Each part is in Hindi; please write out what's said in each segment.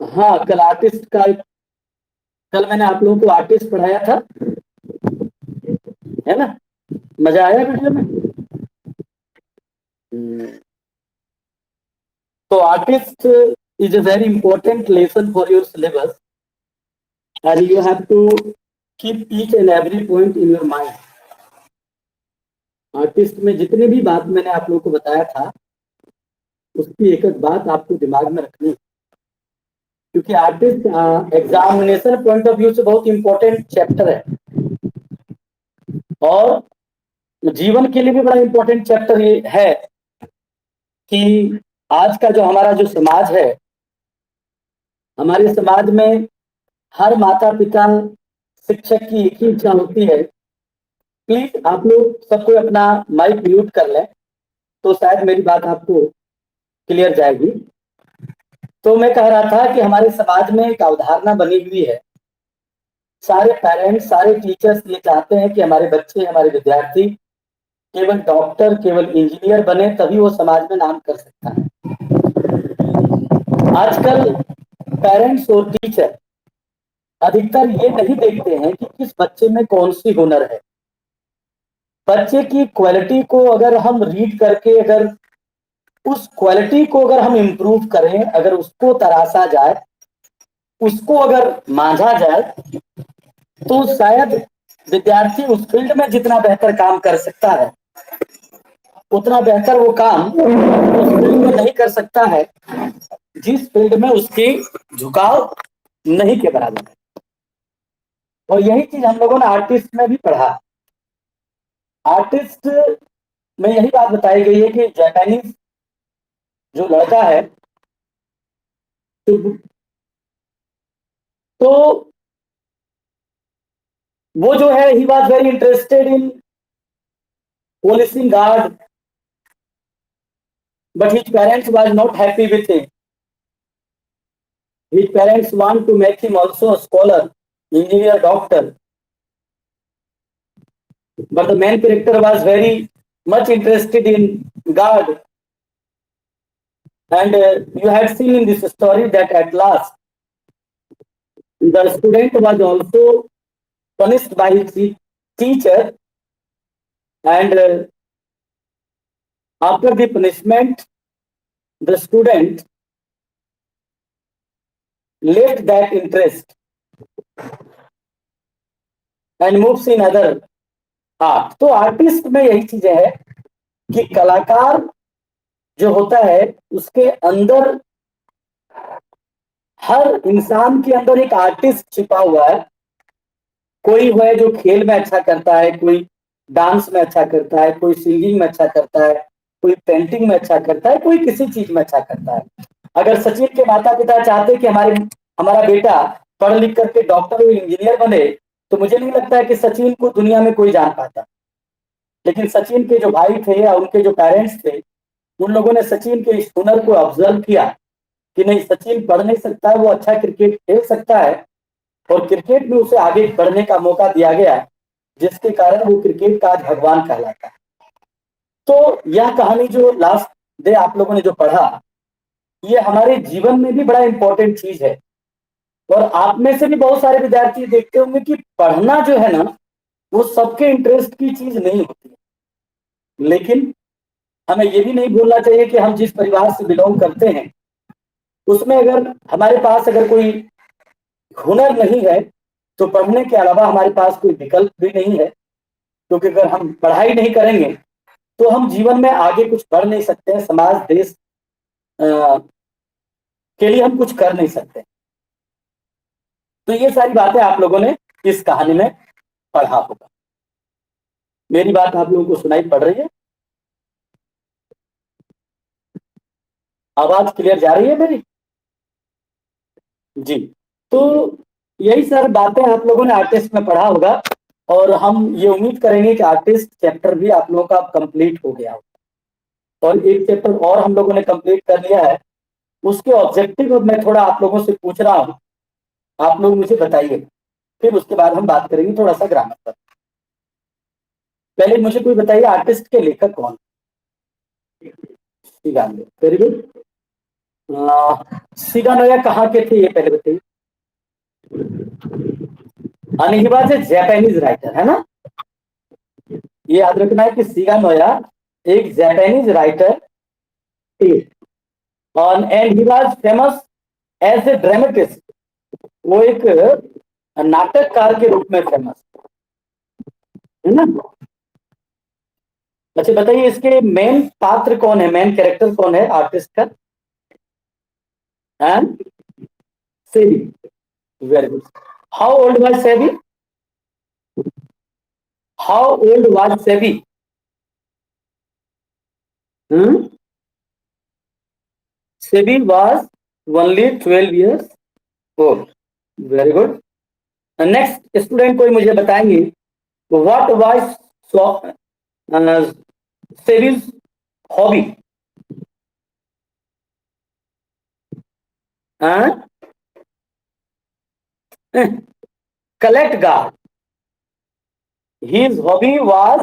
हाँ, कल मैंने आप लोगों को आर्टिस्ट पढ़ाया था, है ना? मजा आया वीडियो में? हम्म, तो artist is a very important lesson for your syllabus, and you have to keep each and every point in your mind. Artist में जितने भी बात मैंने आप लोगों को बताया था, उसकी एक एक बात आपको दिमाग में रखनी है, क्योंकि artist examination point of view से बहुत इंपॉर्टेंट चैप्टर है, और जीवन के लिए भी बड़ा इंपॉर्टेंट चैप्टर ये है कि आज का जो हमारा जो समाज है, हमारे समाज में हर माता पिता शिक्षक की एक ही इच्छा होती है। प्लीज आप लोग सब कोई अपना माइक म्यूट कर लें, तो शायद मेरी बात आपको क्लियर जाएगी। तो मैं कह रहा था कि हमारे समाज में एक अवधारणा बनी हुई है, सारे पेरेंट्स सारे टीचर्स ये चाहते हैं कि हमारे बच्चे हमारे विद्यार्थी केवल डॉक्टर केवल इंजीनियर बने, तभी वो समाज में नाम कर सकता है। आजकल पेरेंट्स और टीचर अधिकतर ये नहीं देखते हैं कि किस बच्चे में कौन सी हुनर है। बच्चे की क्वालिटी को अगर हम रीड करके, अगर उस क्वालिटी को अगर हम इम्प्रूव करें, अगर उसको तराशा जाए, उसको अगर मांझा जाए, तो शायद विद्यार्थी उस फील्ड में जितना बेहतर काम कर सकता है, उतना बेहतर वो काम उस फील्ड में नहीं कर सकता है जिस फील्ड में उसकी झुकाव नहीं के बराबर है। और यही चीज हम लोगों ने आर्टिस्ट में भी पढ़ा। आर्टिस्ट में यही बात बताई गई है कि जापानीज जो लड़का है, तो, तो वो जो है he was very interested in policing guard, but his parents was not happy with him. His parents want to make him also a scholar, engineer, doctor. But the main character was very much interested in God. And you had seen in this story that at last the student was also punished by his teacher. And after the punishment, the student left that interest and moves in other art. तो आर्टिस्ट में यही चीजें है कि कलाकार जो होता है उसके अंदर, हर इंसान के अंदर एक आर्टिस्ट छिपा हुआ है। कोई है जो खेल में अच्छा करता है, कोई डांस में अच्छा करता है, कोई सिंगिंग में अच्छा करता है, कोई पेंटिंग में अच्छा करता है, कोई किसी चीज में अच्छा करता है। अगर सचिन के माता पिता चाहते कि हमारा बेटा पढ़ लिख करके डॉक्टर और इंजीनियर बने, तो मुझे नहीं लगता है कि सचिन को दुनिया में कोई जान पाता। लेकिन सचिन के जो भाई थे या उनके जो पेरेंट्स थे, उन लोगों ने सचिन के इस हुनर को ऑब्जर्व किया कि नहीं, सचिन पढ़ नहीं सकता है, वो अच्छा क्रिकेट खेल सकता है, और क्रिकेट में उसे आगे बढ़ने का मौका दिया गया, जिसके कारण वो क्रिकेट का आज भगवान कहलाता है। तो यह कहानी जो लास्ट डे आप लोगों ने जो पढ़ा, ये हमारे जीवन में भी बड़ा इंपॉर्टेंट चीज है। और आप में से भी बहुत सारे विद्यार्थी देखते होंगे कि पढ़ना जो है ना, वो सबके इंटरेस्ट की चीज नहीं होती। लेकिन हमें ये भी नहीं भूलना चाहिए कि हम जिस परिवार से बिलोंग करते हैं, उसमें अगर हमारे पास अगर कोई हुनर नहीं है, तो पढ़ने के अलावा हमारे पास कोई विकल्प भी नहीं है। क्योंकि अगर हम पढ़ाई नहीं करेंगे, तो हम जीवन में आगे कुछ बढ़ नहीं सकते हैं, समाज देश के लिए हम कुछ कर नहीं सकते। तो ये सारी बातें आप लोगों ने इस कहानी में पढ़ा होगा। मेरी बात आप लोगों को सुनाई पड़ रही है? आवाज क्लियर जा रही है मेरी? जी। तो यही सारी बातें आप लोगों ने आर्टिस्ट में पढ़ा होगा, और हम ये उम्मीद करेंगे कि आर्टिस्ट चैप्टर भी आप लोगों का कंप्लीट हो गया होगा। और एक चैप्टर और हम लोगों ने कंप्लीट कर लिया है, उसके ऑब्जेक्टिव अब मैं थोड़ा आप लोगों से पूछ रहा हूँ, आप लोग मुझे बताइए। फिर उसके बाद हम बात करेंगे थोड़ा सा ग्रामर पर। पहले मुझे कोई बताइए, आर्टिस्ट के लेखक कौन? Very good. शिगा नोया कहाँ के थे ये पहले बताइए। He was a Japanese writer, है ना। ये याद रखना है कि शिगा नोया एक जापानीज राइटर थे, और and he was famous as a dramatist. वो एक नाटककार के रूप में फेमस है ना। अच्छा बताइए, इसके मेन पात्र कौन है, मेन कैरेक्टर कौन है आर्टिस्ट का। And Sebi, very good. How old was Sebi, how old was Sebi. Sebi was only 12 years old, very good. Next student कोई मुझे बताएंगे, what was Sebi's hobby. Collect guard, his hobby was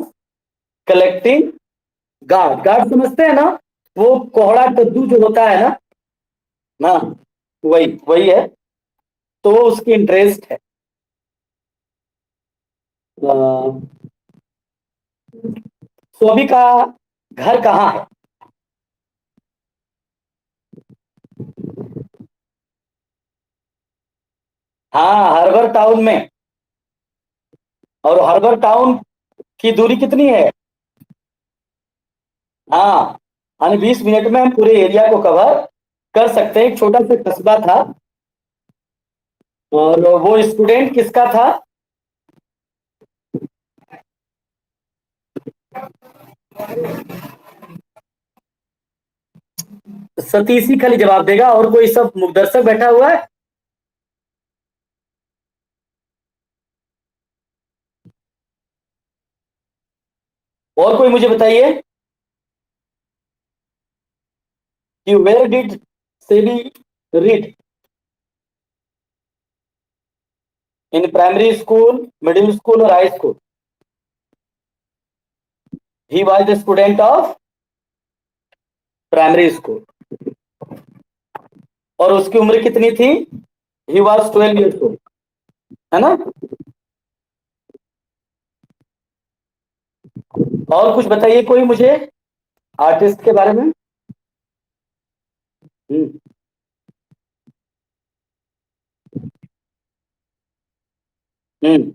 collecting guard. Guard समझते हैं ना, वो कोहड़ा कद्दू जो होता है ना, वही वही है। तो वो उसकी इंटरेस्ट है। सोबी का घर कहाँ है। हाँ, हर्बर टाउन में। और हर्बर टाउन की दूरी कितनी है। हाँ, यानी 20 मिनट में हम पूरे एरिया को कवर कर सकते हैं। एक छोटा सा कस्बा था। और वो स्टूडेंट किसका था। सतीश ही खाली जवाब देगा, और कोई सब दर्शक बैठा हुआ है। और कोई मुझे बताइए कि where did Sebi read, in primary school, middle school और high school. He was the student of primary school. और उसकी उम्र कितनी थी। ही वॉज 12 years ओल्ड, है ना। और कुछ बताइए कोई मुझे आर्टिस्ट के बारे में। हम्म। हम्म।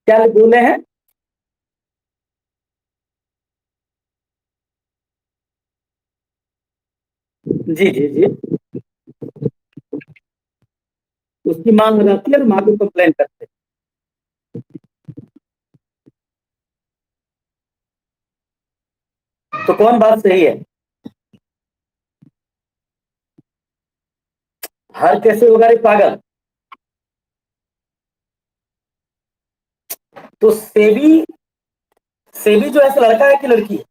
क्या बोले हैं। जी जी जी। उसकी मां लगाती है और मां को कंप्लेन करते हैं। तो कौन बात सही है। हर कैसे होगा रे पागल। तो सेबी, सेबी जो ऐसा लड़का है कि लड़की है।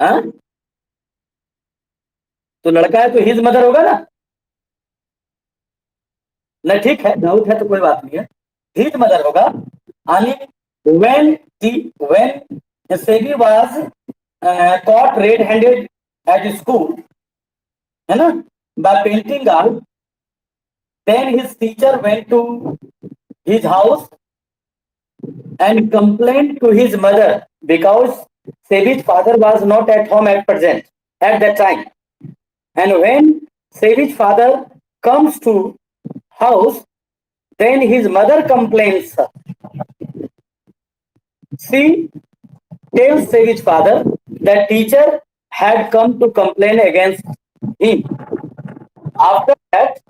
हाँ? तो लड़का है तो हिज मदर होगा ना। नहीं ठीक है, डाउट है तो कोई बात नहीं है। हिज मदर होगा। यानी when he, when SEBI was caught red handed at school, है ना, by painting out, then his teacher went to his house and complained to his mother because Sebi's father was not at home at present at that time. And when Sebi's father comes to house, then his mother complains. She tells Sebi's father that teacher had come to complain against him. After that,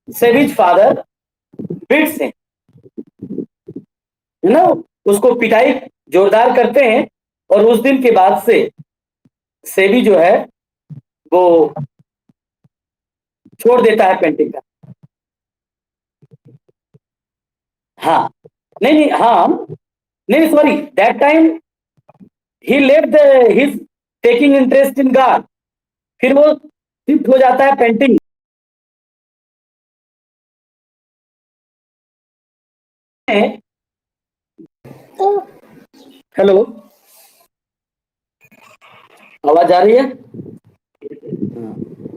Sebi's father beats him. है ना, उसको पिटाई जोरदार करते हैं। और उस दिन के बाद से सेबी जो है वो छोड़ देता है पेंटिंग का। हाँ, नहीं नहीं, हाँ, नहीं sorry, that time he left his taking interest in guard. फिर वो शिफ्ट हो जाता है पेंटिंग। हेलो, आवाज आ रही है? हाँ,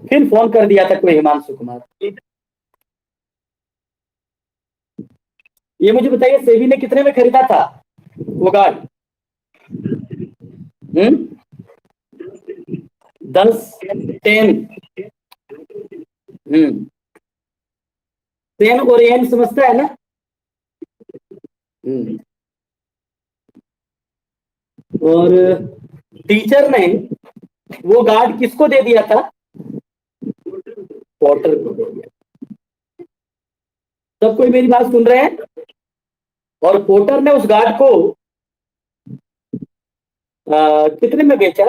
फिर फोन कर दिया था कोई हिमांशु कुमार। ये मुझे बताइए, सेबी ने कितने में खरीदा था वो गार्ड? 10, 10। हम्म 10 और एन समझता है ना? हम्म और टीचर ने वो गार्ड किसको दे दिया था? पॉटर को दे दिया। सब कोई मेरी बात सुन रहे हैं? और पोर्टर ने उस गार्ड को कितने में बेचा?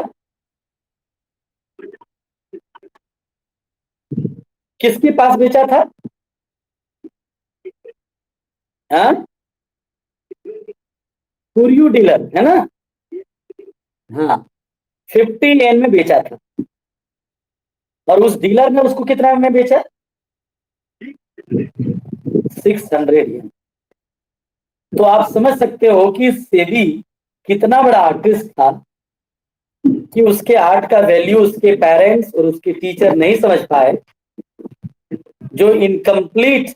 किसके पास बेचा था? हाँ, कुरियू डीलर है ना? हाँ, 50 एन में बेचा था। और उस डीलर ने उसको कितना में बेचा? 600 एन। तो आप समझ सकते हो कि सेबी कितना बड़ा आर्टिस्ट था कि उसके आर्ट का वैल्यू उसके पेरेंट्स और उसके टीचर नहीं समझ पाए। जो इनकम्प्लीट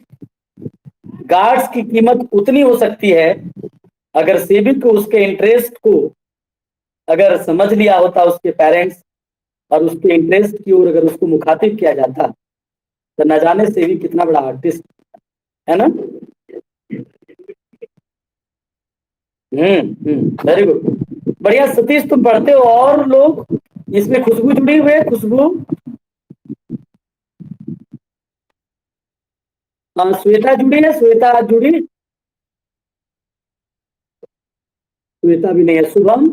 गार्ड्स की कीमत उतनी हो सकती है, अगर सेबी को उसके इंटरेस्ट को अगर समझ लिया होता उसके पेरेंट्स, और उसके इंटरेस्ट की ओर अगर उसको मुखातिब किया जाता, तो न जाने सेबी कितना बड़ा आर्टिस्ट है ना। वेरी गुड, बढ़िया सतीश, तुम पढ़ते हो। और लोग इसमें खुशबू जुड़ी हुई है, खुशबू। हाँ, श्वेता जुड़ी है, श्वेता आज जुड़ी। श्वेता भी नहीं है। शुभम।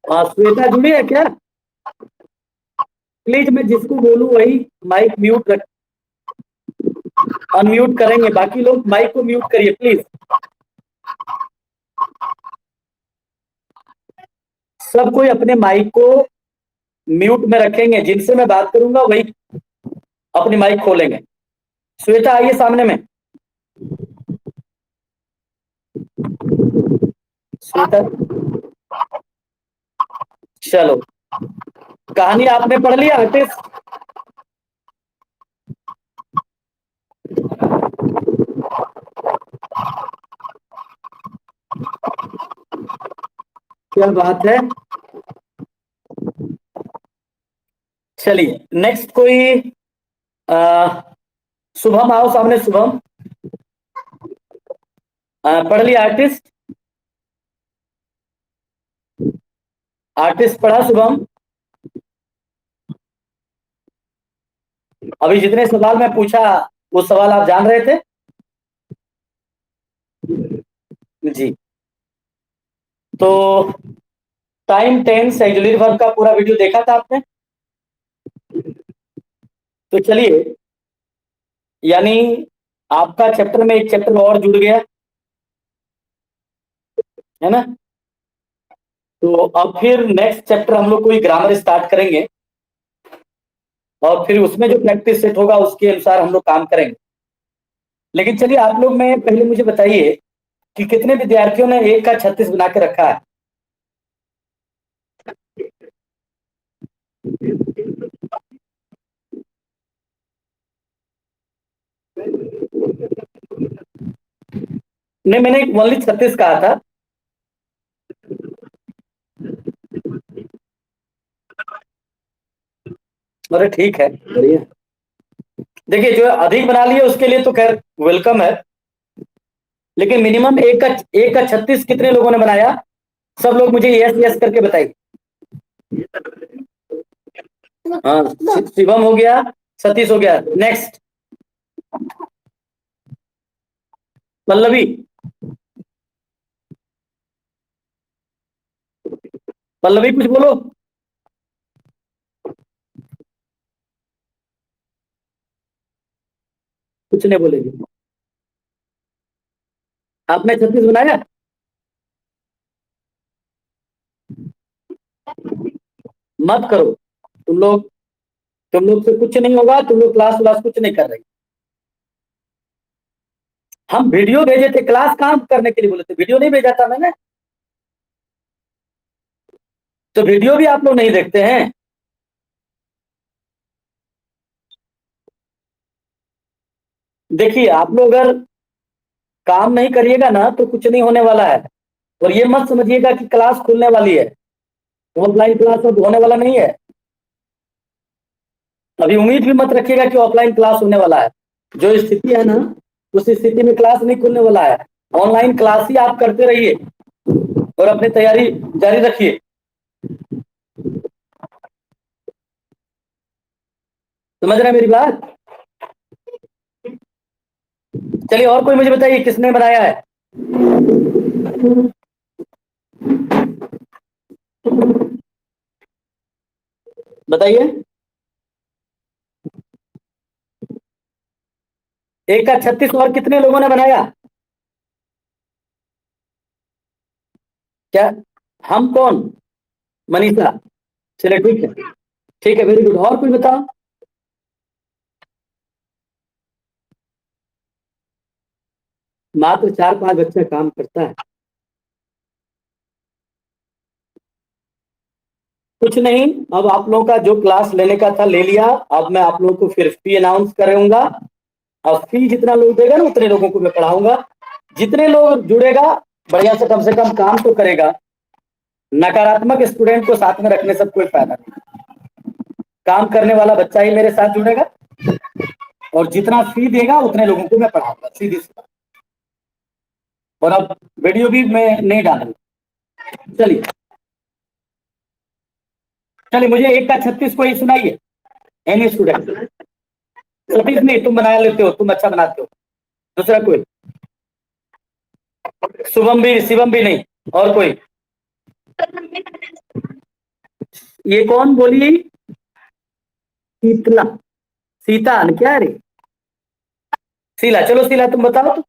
हाँ, श्वेता जुड़ी है क्या? प्लीज, मैं जिसको बोलूं वही माइक म्यूट रख, अनम्यूट करेंगे। बाकी लोग माइक को म्यूट करिए प्लीज। सब कोई अपने माइक को म्यूट में रखेंगे। जिनसे मैं बात करूंगा वही अपनी माइक खोलेंगे। श्वेता आइए सामने में। श्वेता, चलो, कहानी आपने पढ़ लिया आर्टिस्ट? क्या बात है। चलिए, नेक्स्ट कोई। आ, शुभम आओ सामने, शुभम। पढ़ लिया आर्टिस्ट? आर्टिस्ट पढ़ा शुभम? अभी जितने सवाल मैं पूछा वो सवाल आप जान रहे थे? जी। तो टाइम टेंस ऑक्सिलरी वर्ब का पूरा वीडियो देखा था आपने? तो चलिए, यानी आपका चैप्टर में एक चैप्टर और जुड़ गया है ना। तो अब फिर नेक्स्ट चैप्टर हम लोग कोई ग्रामर स्टार्ट करेंगे, और फिर उसमें जो प्रैक्टिस सेट होगा उसके अनुसार हम लोग काम करेंगे। लेकिन चलिए, आप लोग में पहले मुझे बताइए कि कितने विद्यार्थियों ने 1 का 36 बना के रखा है? नहीं, मैंने ओनली 36 कहा था। अरे ठीक है, बढ़िया। देखिए, जो अधिक बना लिए उसके लिए तो खैर वेलकम है। लेकिन मिनिमम 1 का 36 कितने लोगों ने बनाया? सब लोग मुझे यस यस करके बताइए। हाँ, शिवम हो गया, सतीश हो गया। नेक्स्ट, पल्लवी। पल्लवी कुछ बोलो। कुछ नहीं बोलेगी। आपने 36 बनाया? मत करो। तुम लोग तुम लोग से कुछ नहीं होगा। तुम लोग क्लास व्लास कुछ नहीं कर रही। हम वीडियो भेजे थे, क्लास काम करने के लिए बोले थे, वीडियो नहीं भेजा था मैंने। तो वीडियो भी आप लोग नहीं देखते हैं। देखिए, आप लोग अगर काम नहीं करिएगा ना तो कुछ नहीं होने वाला है। और ये मत समझिएगा कि क्लास खुलने वाली है, ऑफलाइन क्लास अब होने वाला नहीं है। अभी उम्मीद भी मत रखिएगा कि ऑफलाइन क्लास होने वाला है। जो स्थिति है ना, उस स्थिति में क्लास नहीं खुलने वाला है। ऑनलाइन क्लास ही आप करते रहिए और अपनी तैयारी जारी रखिए। समझ रहे हैं मेरी बात? चलिए, और कोई मुझे बताइए किसने बनाया है। बताइए। एक का 36 और कितने लोगों ने बनाया? क्या? हम कौन? मनीषा। चलिए ठीक है। ठीक है, वेरी गुड। और कोई बताओ। मात्र 4-5 बच्चा काम करता है। कुछ नहीं। अब आप लोगों का जो क्लास लेने का था ले लिया। अब मैं आप लोगों को फिर फी अनाउंस करूंगा। अब फी जितना लोग देगा ना उतने लोगों को मैं पढ़ाऊंगा। जितने लोग जुड़ेगा बढ़िया से कम काम तो करेगा। नकारात्मक स्टूडेंट को साथ में रखने से कोई फायदा नहीं। काम करने वाला बच्चा ही मेरे साथ जुड़ेगा। और जितना फी देगा उतने लोगों को मैं पढ़ाऊंगा, सीधी सी बात। और अब वीडियो भी मैं नहीं डालूंगा। चलिए। चलिए, मुझे एक का 36 को ही सुनाइए। Any student. सतीश नहीं, तुम बना लेते हो, तुम अच्छा बनाते हो। दूसरा कोई? शुभम भी, शिवम भी नहीं। और कोई? ये कौन बोलिए? शीतला। सीता क्या रे? शीला। चलो शीला, तुम बताओ तो।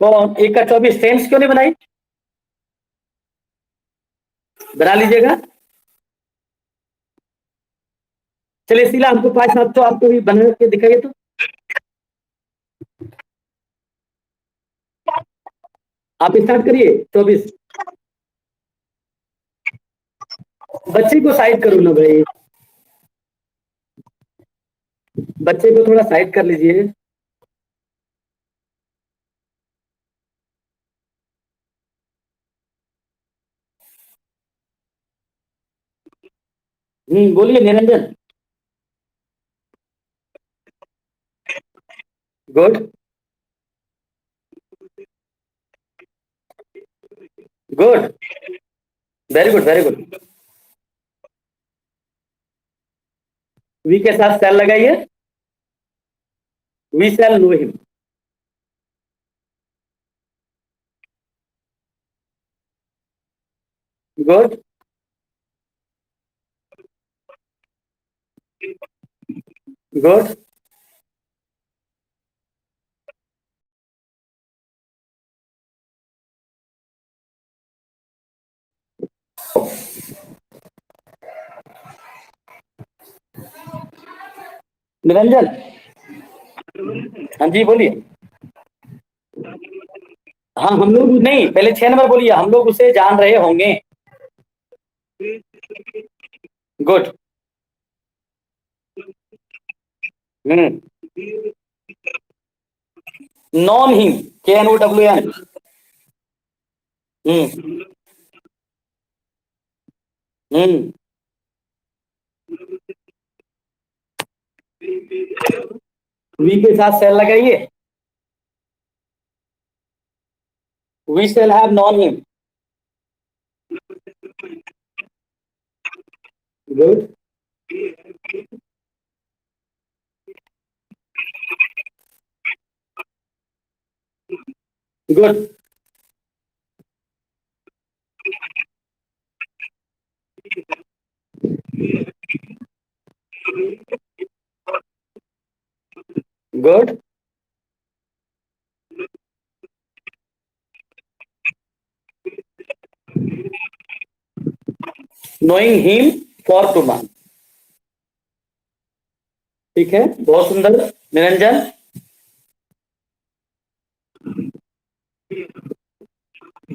कौन? एक का 24 टेंस क्यों नहीं बनाई? बना लीजिएगा। चलिए शीला, हमको 5-7 तो आपको भी बना के दिखाइए तो। आप स्टार्ट करिए 24। बच्चे को साइड करो ना भाई। बच्चे को थोड़ा साइड कर लीजिए। बोलिए Niranjan. Good. Good. Very good, very good. V के साथ सेल लगाइए। We shall know him. Good. Good. Niranjan. हाँ जी, बोलिए। हाँ, हम लोग नहीं, पहले 6 नंबर बोलिए, हम लोग उसे जान रहे होंगे। Good. Hmm. Known him. KNOWN। Hmm. Hmm. We के साथ सेल लगाइए। We shall have known him. Good. Good. Good. Knowing him for 2 month. ठीक है, बहुत सुंदर। निरंजन।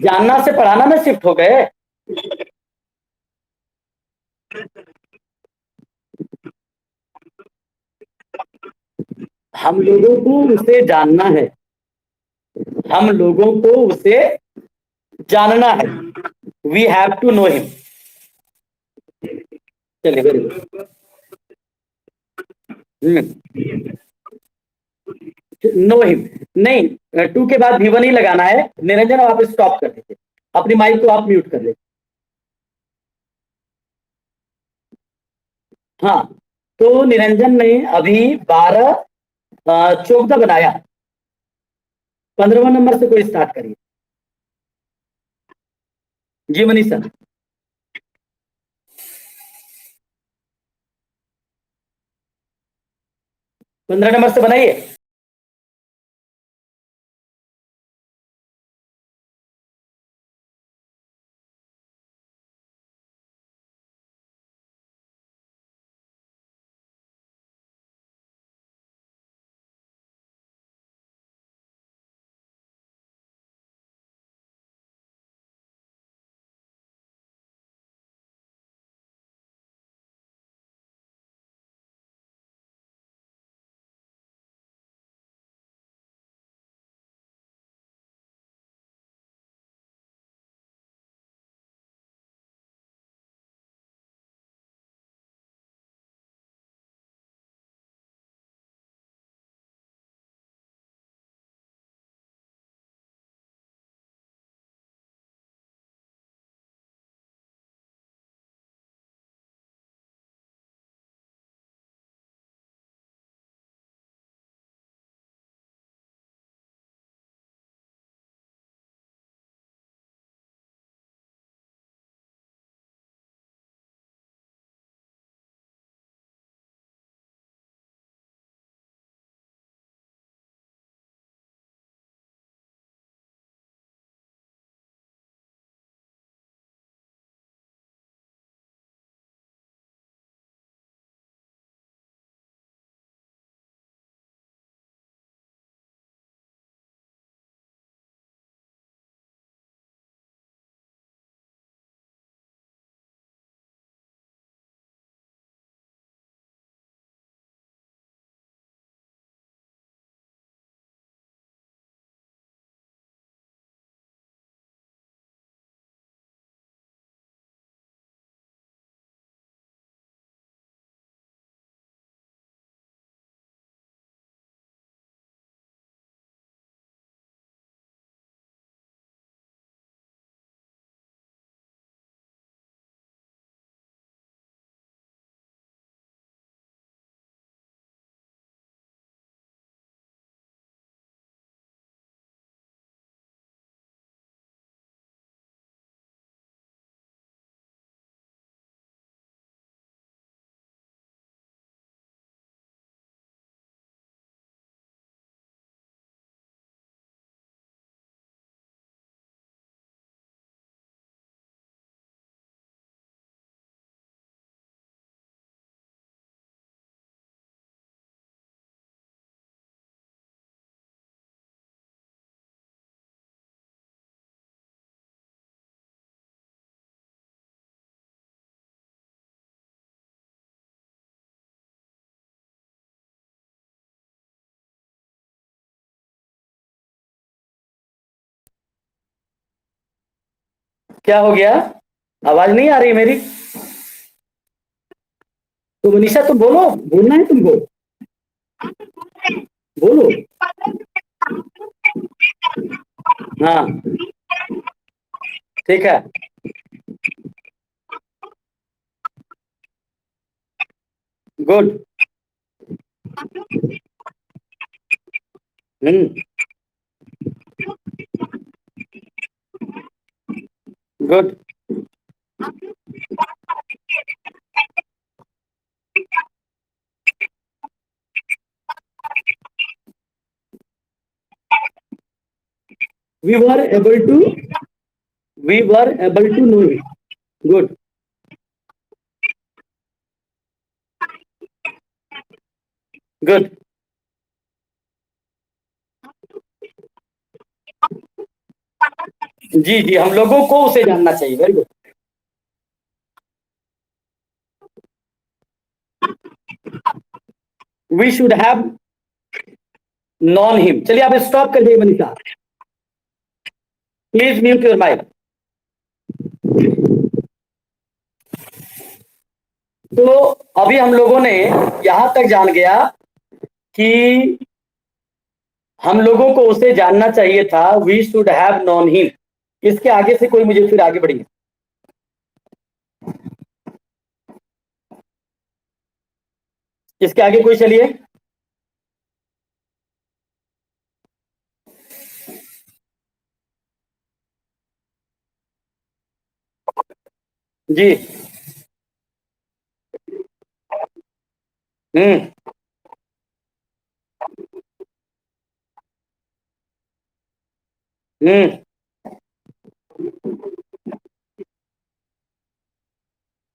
जानना से पढ़ाना में शिफ्ट हो गए। हम लोगों को उसे जानना है, हम लोगों को उसे जानना है। We have to know him. चलिए वेरी गुड। Know him. नहीं, टू के बाद भी वन ही लगाना है। निरंजन आप स्टॉप कर दीजिए, अपनी माइक को आप म्यूट कर लीजिए। हाँ, तो निरंजन ने अभी 12 चौक बनाया। 15वां नंबर से कोई स्टार्ट करिए। जी मनीषा। 15 नंबर से बनाइए। क्या हो गया, आवाज नहीं आ रही मेरी? तो मनीषा तुम बोलो, बोलना है तुमको, बोलो। हाँ ठीक है। Good. Hmm. Good. We were able to, we were able to know it. Good. Good. जी जी, हम लोगों को उसे जानना चाहिए। Very good. We should have known him. चलिए आप स्टॉप कर दिए Manisha. Please mute your mic. तो अभी हम लोगों ने यहां तक जान गया कि हम लोगों को उसे जानना चाहिए था। We should have known him. इसके आगे से कोई मुझे फिर आगे बढ़िए। इसके आगे कोई चलिए। जी। हम्म। हम्म।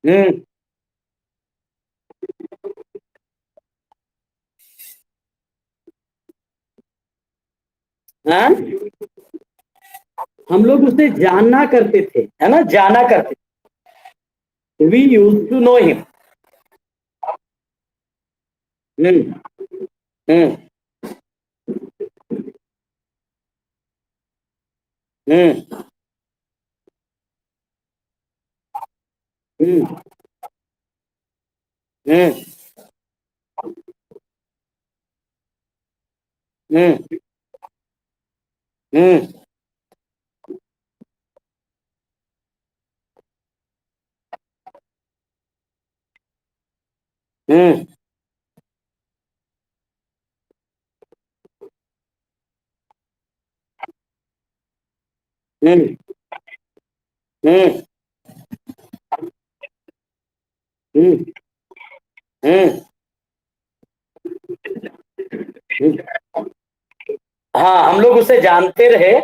हम्म। हाँ? हम लोग उसे जानना करते थे, है ना, जाना करते थे। We use to know him. Hmm. Hmm. Hmm. Hmm. Hmm. Hmm. Hmm. Hmm. Hmm. Hmm. Hmm. Hmm. हाँ, हम लोग उसे जानते रहे,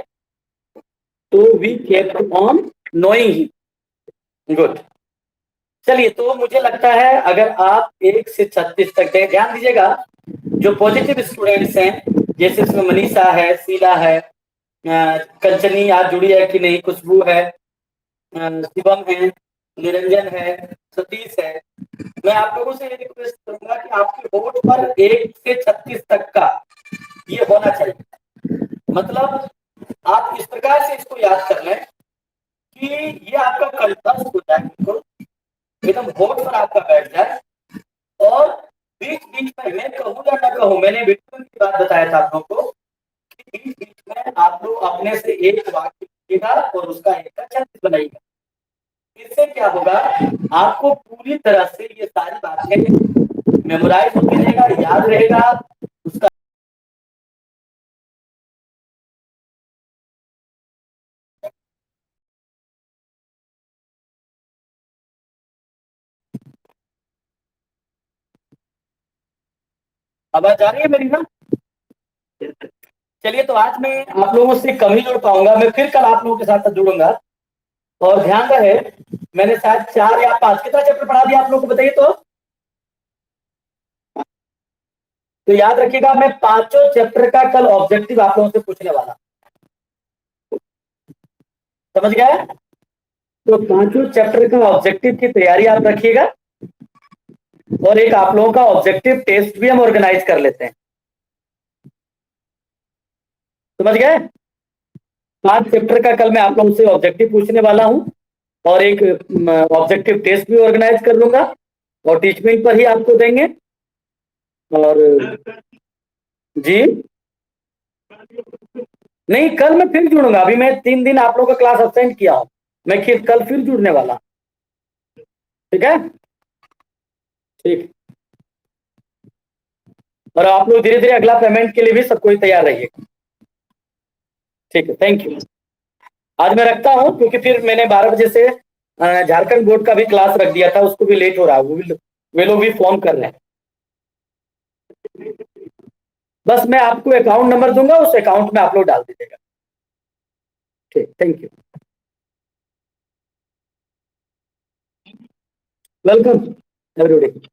तो we kept on knowing he. Good. चलिए, तो मुझे लगता है अगर आप 1 से 36 तक ध्यान दीजिएगा, जो पॉजिटिव स्टूडेंट्स हैं, जैसे इसमें मनीषा है, शीला है, कंचनी आज जुड़ी है कि नहीं, खुशबू है, शिवम है, निरंजन है, सतीश है। मैं आप लोगों से ये रिक्वेस्ट करूंगा कि आपके बोर्ड पर 1 से 36 तक का ये होना चाहिए। मतलब आप इस प्रकार से इसको याद कर लें कि ये आपका कंठस्थ हो जाए, बिल्कुल एकदम होठ पर आपका बैठ जाए। और बीच बीच में, मैं कहूँ या ना कहूँ, मैंने बिल्कुल की बात बताया था आप लोगों को कि बीच बीच में आप लोग अपने से एक वाक्य लिखिएगा और उसका एक का छंद बनाइएगा। इससे क्या होगा, आपको पूरी तरह से ये सारी बातें मेमोराइज होती रहेगा, याद रहेगा उसका। आवाज आ रही है मेरी ना? चलिए, तो आज मैं आप लोगों से कम ही जुड़ पाऊंगा, मैं फिर कल आप लोगों के साथ जुड़ूंगा। और ध्यान रहे, मैंने शायद 4 या 5 कितना चैप्टर पढ़ा दिया आप लोगों को बताइए तो याद रखिएगा, मैं 5 चैप्टर का कल ऑब्जेक्टिव आप लोगों से पूछने वाला। समझ गए? तो 5 चैप्टर का ऑब्जेक्टिव की तैयारी आप रखिएगा। और एक आप लोगों का ऑब्जेक्टिव टेस्ट भी हम ऑर्गेनाइज कर लेते हैं। समझ गए? 5 चैप्टर का कल मैं आप लोगों से ऑब्जेक्टिव पूछने वाला हूं, और एक ऑब्जेक्टिव टेस्ट भी ऑर्गेनाइज कर लूंगा, और टीचमेंट पर ही आपको देंगे। और जी, नहीं, कल मैं फिर जुड़ूंगा। अभी मैं 3 दिन आप लोगों का क्लास अब्सेंट किया हूं, मैं कल फिर जुड़ने वाला। ठीक है? ठीक। और आप लोग धीरे धीरे अगला पेमेंट के लिए भी सब कोई तैयार रहिए। ठीक है, थैंक यू। आज मैं रखता हूँ, क्योंकि फिर मैंने 12 बजे से झारखंड बोर्ड का भी क्लास रख दिया था, उसको भी लेट हो रहा है, वे लोग भी फोन कर रहे हैं। बस मैं आपको अकाउंट नंबर दूंगा, उस अकाउंट में आप लोग डाल दीजिएगा। ठीक, थैंक यू। Welcome everybody.